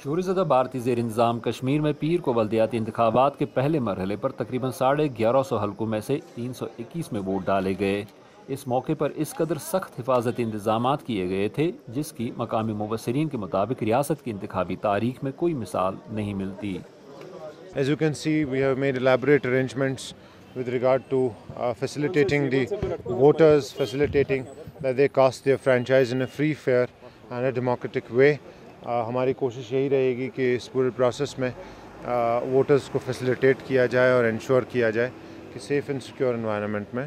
شور زدہ بھارتی زیر انتظام کشمیر میں پیر کو بلدیاتی انتخابات کے پہلے مرحلے پر تقریباً 1150 حلقوں میں سے 321 میں ووٹ ڈالے گئے۔ اس موقع پر اس قدر سخت حفاظتی انتظامات کیے گئے تھے جس کی مقامی مبصرین کے مطابق ریاست کی انتخابی تاریخ میں کوئی مثال نہیں ملتی۔ As you can see, we have made elaborate arrangements with regard to facilitating the voters, facilitating that they cast their franchise in a free, fair and a democratic way. ہماری کوشش یہی رہے گی کہ اس پورے پروسیس میں ووٹرز کو facilitate کیا جائے اور انشور کیا جائے کہ سیف اینڈ سیکیور انوائرمنٹ میں۔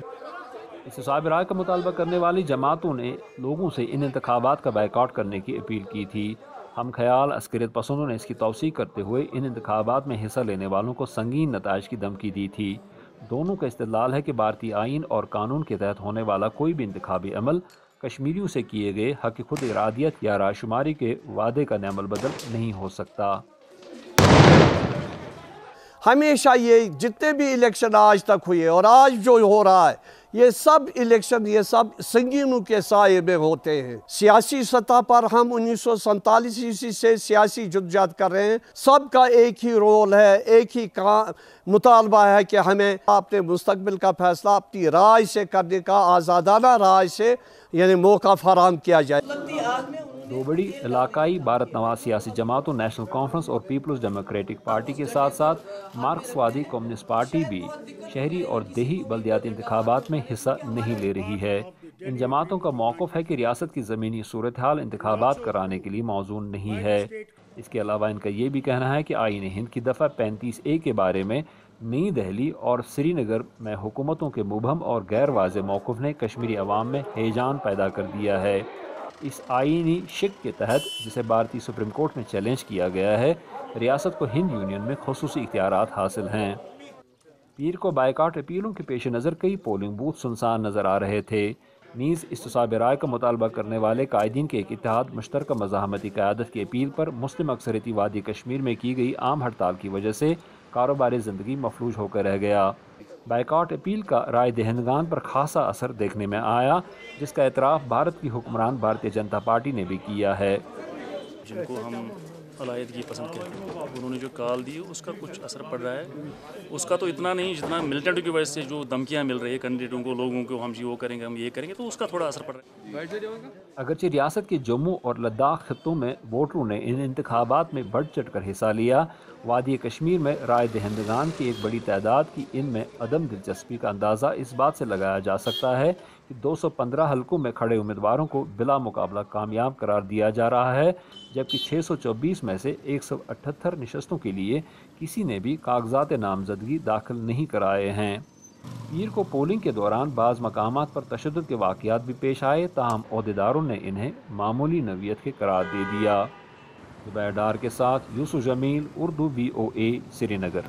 استصواب رائے کا مطالبہ کرنے والی جماعتوں نے لوگوں سے ان انتخابات کا بائیکاٹ کرنے کی اپیل کی تھی۔ ہم خیال عسکریت پسندوں نے اس کی توثیق کرتے ہوئے ان انتخابات میں حصہ لینے والوں کو سنگین نتائج کی دھمکی دی تھی۔ دونوں کا استدلال ہے کہ بھارتی آئین اور قانون کے تحت ہونے والا کوئی بھی انتخابی عمل کشمیریوں سے کیے گئے حق خود ارادیت یا رائے شماری کے وعدے کا عمل بدل نہیں ہو سکتا۔ ہمیشہ یہ جتنے بھی الیکشن آج تک ہوئے اور آج جو ہو رہا ہے یہ سب الیکشن یہ سب سنگینوں کے سائے میں ہوتے ہیں۔ سیاسی سطح پر ہم 1947 سے سیاسی جدوجہد کر رہے ہیں۔ سب کا ایک ہی رول ہے، ایک ہی مطالبہ ہے کہ ہمیں اپنے مستقبل کا فیصلہ اپنی رائے سے کرنے کا آزادانہ رائے سے یعنی موقع فراہم کیا جائے۔ دو بڑی علاقائی بھارت نواز سیاسی جماعتوں نیشنل کانفرنس اور پیپلز ڈیموکریٹک پارٹی کے ساتھ ساتھ مارکسوادی کمیونسٹ پارٹی بھی شہری اور دیہی بلدیاتی انتخابات میں حصہ نہیں لے رہی ہے۔ ان جماعتوں کا موقف ہے کہ ریاست کی زمینی صورتحال انتخابات کرانے کے لیے موزون نہیں ہے۔ اس کے علاوہ ان کا یہ بھی کہنا ہے کہ آئین ہند کی دفعہ 35A کے بارے میں نئی دہلی اور سری نگر میں حکومتوں کے مبہم اور غیر واضح موقف نے کشمیری عوام میں ہیجان پیدا کر دیا ہے۔ اس آئینی شق کے تحت جسے بھارتی سپریم کورٹ میں چیلنج کیا گیا ہے، ریاست کو ہند یونین میں خصوصی اختیارات حاصل ہیں۔ پیر کو بائیکاٹ اپیلوں کے پیش نظر کئی پولنگ بوتھ سنسان نظر آ رہے تھے۔ نیز استصواب رائے کا مطالبہ کرنے والے قائدین کے ایک اتحاد مشترکہ مزاحمتی قیادت کی اپیل پر مسلم اکثریتی وادی کشمیر میں کی گئی عام ہڑتال کی وجہ سے کاروباری زندگی مفلوج ہو کر رہ گیا۔ بائیکاٹ اپیل کا رائے دہندگان پر خاصا اثر دیکھنے میں آیا، جس کا اعتراف بھارت کی حکمران بھارتیہ جنتا پارٹی نے بھی کیا ہے۔ جن کو ہم علیحدگی پسند کہتے ہیں انہوں نے جو کال دی اس کا کچھ اثر پڑ رہا ہے۔ اس کا تو اتنا نہیں جتنا ملٹنٹوں کی وجہ سے جو دھمکیاں مل رہی ہے کینڈیڈیٹوں کو، لوگوں کو، ہم وہ کریں گے ہم یہ کریں گے، تو اس کا تھوڑا اثر پڑ رہا ہے۔ اگرچہ ریاست کے جموں اور لداخ خطوں میں ووٹروں نے ان انتخابات میں بڑھ چڑھ کر حصہ لیا، وادی کشمیر میں رائے دہندگان کی ایک بڑی تعداد کی ان میں عدم دلچسپی کا اندازہ اس بات سے لگایا جا سکتا ہے کہ 215 حلقوں میں کھڑے امیدواروں کو بلا مقابلہ کامیاب قرار دیا جا رہا ہے، جبکہ 624 میں سے 178 نشستوں کے لیے کسی نے بھی کاغذات نامزدگی داخل نہیں کرائے ہیں۔ پیر کو پولنگ کے دوران بعض مقامات پر تشدد کے واقعات بھی پیش آئے، تاہم عہدیداروں نے انہیں معمولی نوعیت کے قرار دے دیا۔ زبیر ڈار کے ساتھ یوسف جمیل، اردو VOA، سری نگر۔